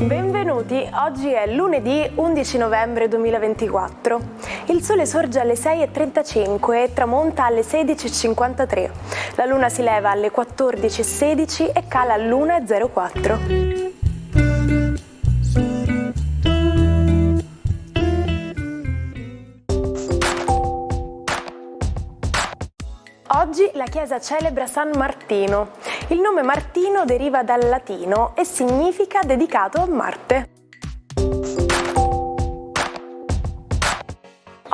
Benvenuti, oggi è lunedì 11 novembre 2024. Il sole sorge alle 6:35 e tramonta alle 16:53. La luna si leva alle 14:16 e cala all'1:04. Oggi la Chiesa celebra San Martino. Il nome Martino deriva dal latino e significa dedicato a Marte.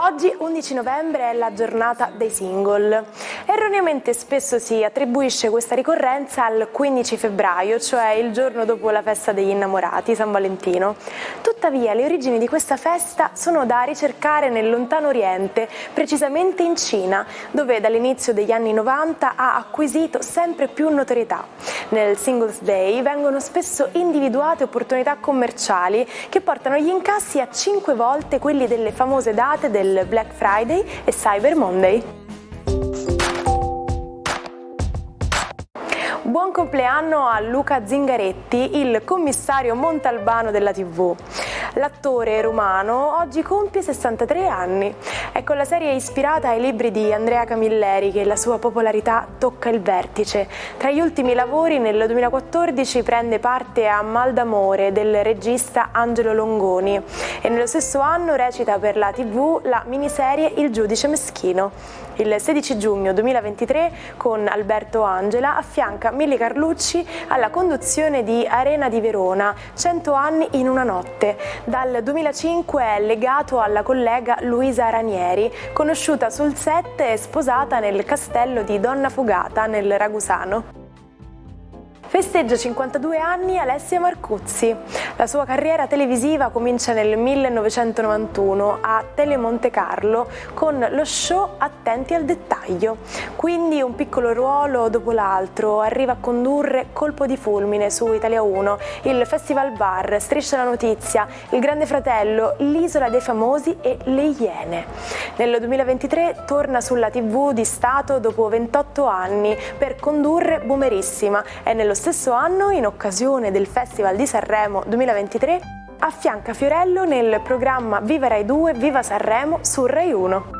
Oggi, 11 novembre, è la giornata dei single. Erroneamente spesso si attribuisce questa ricorrenza al 15 febbraio, cioè il giorno dopo la festa degli innamorati, San Valentino. Tuttavia, le origini di questa festa sono da ricercare nel lontano Oriente, precisamente in Cina, dove dall'inizio degli anni 90 ha acquisito sempre più notorietà. Nel Singles Day vengono spesso individuate opportunità commerciali che portano gli incassi a 5 volte quelli delle famose date del Black Friday e Cyber Monday. Buon compleanno a Luca Zingaretti, il commissario montalbano della TV. L'attore romano oggi compie 63 anni. È con la serie ispirata ai libri di Andrea Camilleri che la sua popolarità tocca il vertice. Tra gli ultimi lavori, nel 2014 prende parte a Mal d'amore del regista Angelo Longoni e nello stesso anno recita per la TV la miniserie Il giudice meschino. Il 16 giugno 2023 con Alberto Angela affianca Mili Carlucci alla conduzione di Arena di Verona, 100 anni in una notte. Dal 2005 è legato alla collega Luisa Ranieri, conosciuta sul set e sposata nel castello di Donna Fugata nel Ragusano. Festeggia 52 anni Alessia Marcuzzi. La sua carriera televisiva comincia nel 1991 a Telemonte Carlo con lo show Attenti al dettaglio. Quindi un piccolo ruolo dopo l'altro, arriva a condurre Colpo di fulmine su Italia 1, il Festival Bar, Striscia la notizia, Il Grande Fratello, L'Isola dei Famosi e Le Iene. Nel 2023 torna sulla TV di Stato dopo 28 anni per condurre Boomerissima e nello stesso anno, in occasione del Festival di Sanremo 2023, affianca Fiorello nel programma Viva Rai 2, Viva Sanremo su Rai 1.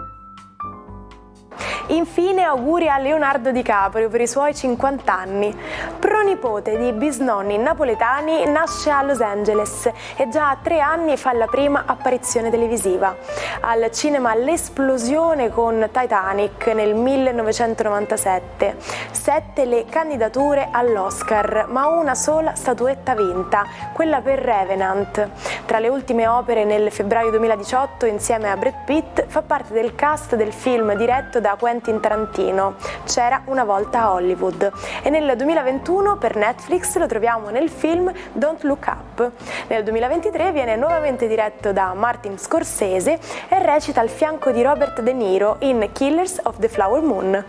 Infine auguri a Leonardo DiCaprio per i suoi 50 anni. Pronipote di bisnonni napoletani, nasce a Los Angeles e già a 3 anni fa la prima apparizione televisiva. Al cinema l'esplosione con Titanic nel 1997. 7 le candidature all'Oscar, ma una sola statuetta vinta, quella per Revenant. Tra le ultime opere, nel febbraio 2018, insieme a Brad Pitt, fa parte del cast del film diretto da Quentin Tarantino, C'era una volta a Hollywood, e nel 2021 per Netflix lo troviamo nel film Don't Look Up. Nel 2023 viene nuovamente diretto da Martin Scorsese e recita al fianco di Robert De Niro in Killers of the Flower Moon.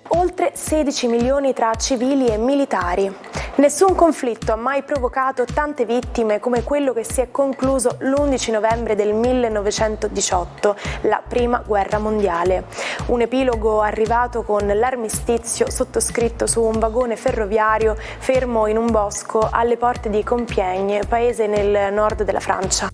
Oltre 16 milioni tra civili e militari. Nessun conflitto ha mai provocato tante vittime come quello che si è concluso l'11 novembre del 1918, la Prima Guerra Mondiale. Un epilogo arrivato con l'armistizio sottoscritto su un vagone ferroviario fermo in un bosco alle porte di Compiègne, paese nel nord della Francia.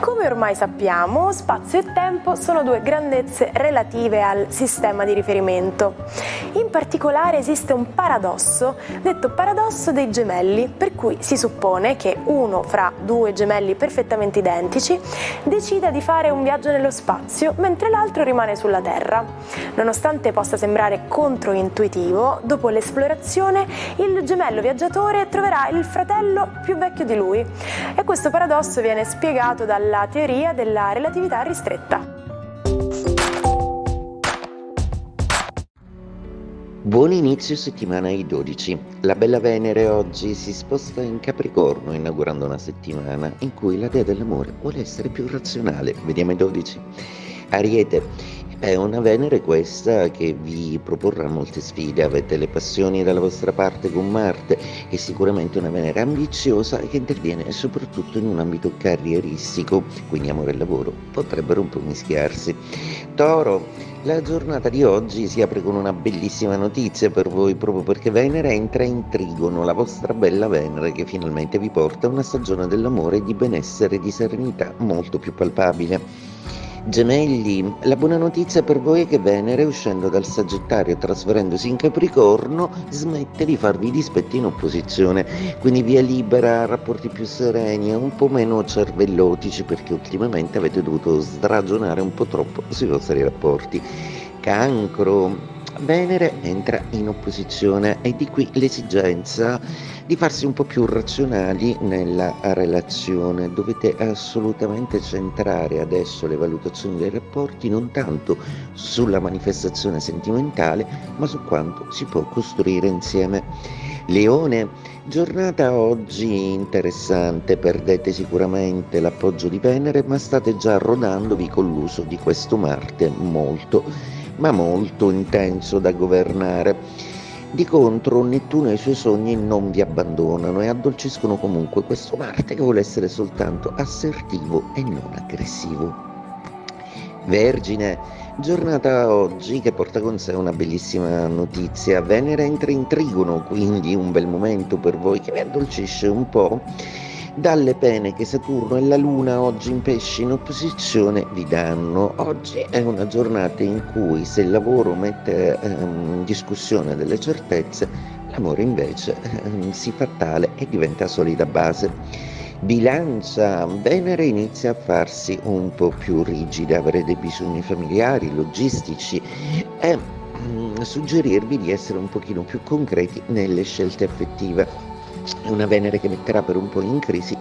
Come ormai sappiamo, spazio e tempo sono due grandezze relative al sistema di riferimento. In particolare esiste un paradosso, detto paradosso dei gemelli, per cui si suppone che uno fra due gemelli perfettamente identici decida di fare un viaggio nello spazio, mentre l'altro rimane sulla Terra. Nonostante possa sembrare controintuitivo, dopo l'esplorazione il gemello viaggiatore troverà il fratello più vecchio di lui, e questo paradosso viene spiegato dalla teoria della relatività ristretta. Buon inizio settimana ai 12. La bella Venere oggi si sposta in Capricorno, inaugurando una settimana in cui la dea dell'amore vuole essere più razionale. Vediamo i 12. Ariete. È una Venere questa che vi proporrà molte sfide, avete le passioni dalla vostra parte con Marte e sicuramente una Venere ambiziosa che interviene soprattutto in un ambito carrieristico, quindi amore e lavoro potrebbero un po' mischiarsi. Toro, la giornata di oggi si apre con una bellissima notizia per voi proprio perché Venere entra in Trigono, la vostra bella Venere che finalmente vi porta una stagione dell'amore e di benessere e di serenità molto più palpabile. Gemelli, la buona notizia per voi è che Venere, uscendo dal Sagittario e trasferendosi in Capricorno, smette di farvi i dispetti in opposizione, quindi via libera a rapporti più sereni e un po' meno cervellotici perché ultimamente avete dovuto sragionare un po' troppo sui vostri rapporti. Cancro, Venere entra in opposizione e di qui l'esigenza di farsi un po' più razionali nella relazione. Dovete assolutamente centrare adesso le valutazioni dei rapporti non tanto sulla manifestazione sentimentale, ma su quanto si può costruire insieme. Leone, giornata oggi interessante, perdete sicuramente l'appoggio di Venere, ma state già rodandovi con l'uso di questo Marte molto intenso da governare. Di contro Nettuno e i suoi sogni non vi abbandonano e addolciscono comunque questo Marte che vuole essere soltanto assertivo e non aggressivo. Vergine, giornata oggi che porta con sé una bellissima notizia. Venere entra in Trigono, quindi un bel momento per voi che vi addolcisce un po' dalle pene che Saturno e la Luna oggi in Pesci in opposizione vi danno. Oggi è una giornata in cui se il lavoro mette in discussione delle certezze, l'amore invece si fa tale e diventa solida base. Bilancia, Venere inizia a farsi un po' più rigida, avrete bisogni familiari, logistici e suggerirvi di essere un pochino più concreti nelle scelte affettive. È una Venere che metterà per un po' in crisi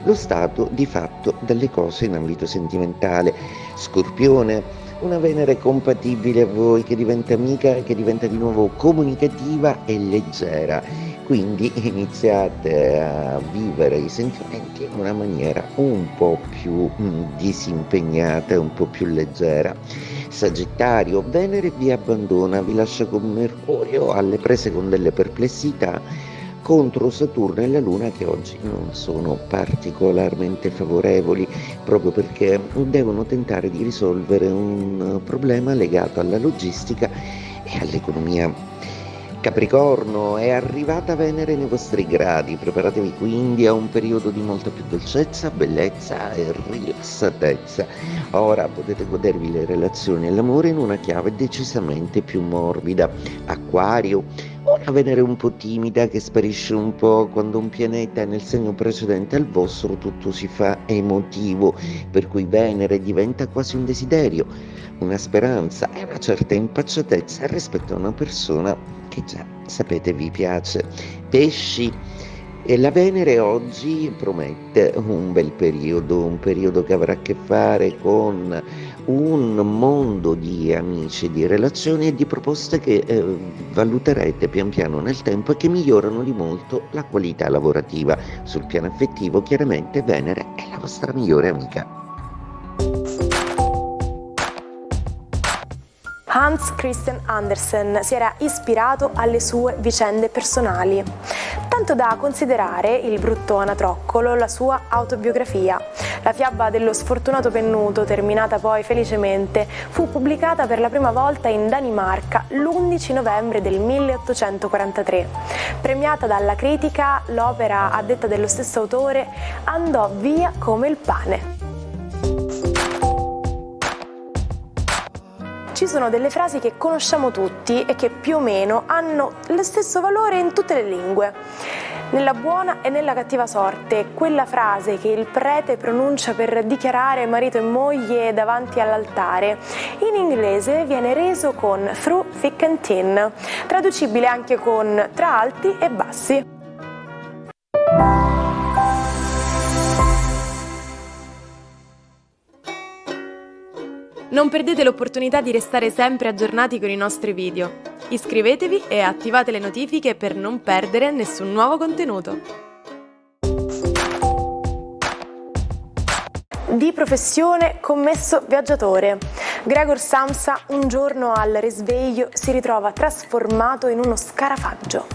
lo stato di fatto delle cose in ambito sentimentale. Scorpione, una Venere compatibile a voi che diventa amica, che diventa di nuovo comunicativa e leggera, quindi iniziate a vivere i sentimenti in una maniera un po' più disimpegnata e un po' più leggera. Sagittario, Venere vi abbandona, vi lascia con Mercurio alle prese con delle perplessità contro Saturno e la Luna che oggi non sono particolarmente favorevoli proprio perché devono tentare di risolvere un problema legato alla logistica e all'economia. Capricorno, è arrivata Venere nei vostri gradi, preparatevi quindi a un periodo di molta più dolcezza, bellezza e rilassatezza. Ora potete godervi le relazioni e l'amore in una chiave decisamente più morbida. Acquario, una Venere un po' timida che sparisce un po' quando un pianeta è nel segno precedente al vostro, tutto si fa emotivo, per cui Venere diventa quasi un desiderio, una speranza e una certa impacciatezza rispetto a una persona che già sapete vi piace. Pesci, e la Venere oggi promette un bel periodo, un periodo che avrà a che fare con un mondo di amici, di relazioni e di proposte che valuterete pian piano nel tempo e che migliorano di molto la qualità lavorativa. Sul piano affettivo, chiaramente Venere è la vostra migliore amica. Hans Christian Andersen si era ispirato alle sue vicende personali, tanto da considerare Il brutto anatroccolo la sua autobiografia. La fiaba dello sfortunato pennuto, terminata poi felicemente, fu pubblicata per la prima volta in Danimarca l'11 novembre del 1843. Premiata dalla critica, l'opera, a detta dello stesso autore, andò via come il pane. Ci sono delle frasi che conosciamo tutti e che più o meno hanno lo stesso valore in tutte le lingue. Nella buona e nella cattiva sorte, quella frase che il prete pronuncia per dichiarare marito e moglie davanti all'altare, in inglese viene reso con through thick and thin, traducibile anche con tra alti e bassi. Non perdete l'opportunità di restare sempre aggiornati con i nostri video. Iscrivetevi e attivate le notifiche per non perdere nessun nuovo contenuto. Di professione commesso viaggiatore, Gregor Samsa un giorno al risveglio si ritrova trasformato in uno scarafaggio.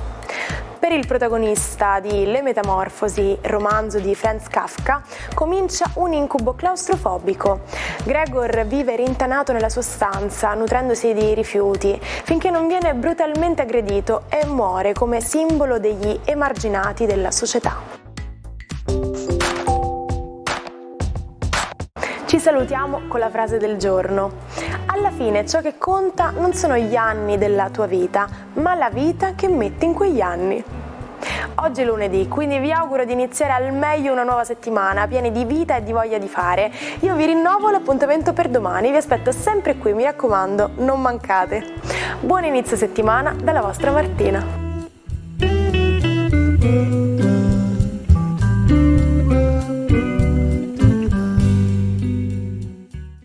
Per il protagonista di Le Metamorfosi, romanzo di Franz Kafka, comincia un incubo claustrofobico. Gregor vive rintanato nella sua stanza, nutrendosi di rifiuti, finché non viene brutalmente aggredito e muore come simbolo degli emarginati della società. Ci salutiamo con la frase del giorno. Alla fine ciò che conta non sono gli anni della tua vita, ma la vita che metti in quegli anni. Oggi è lunedì, quindi vi auguro di iniziare al meglio una nuova settimana, pieni di vita e di voglia di fare. Io vi rinnovo l'appuntamento per domani, vi aspetto sempre qui, mi raccomando, non mancate. Buon inizio settimana dalla vostra Martina.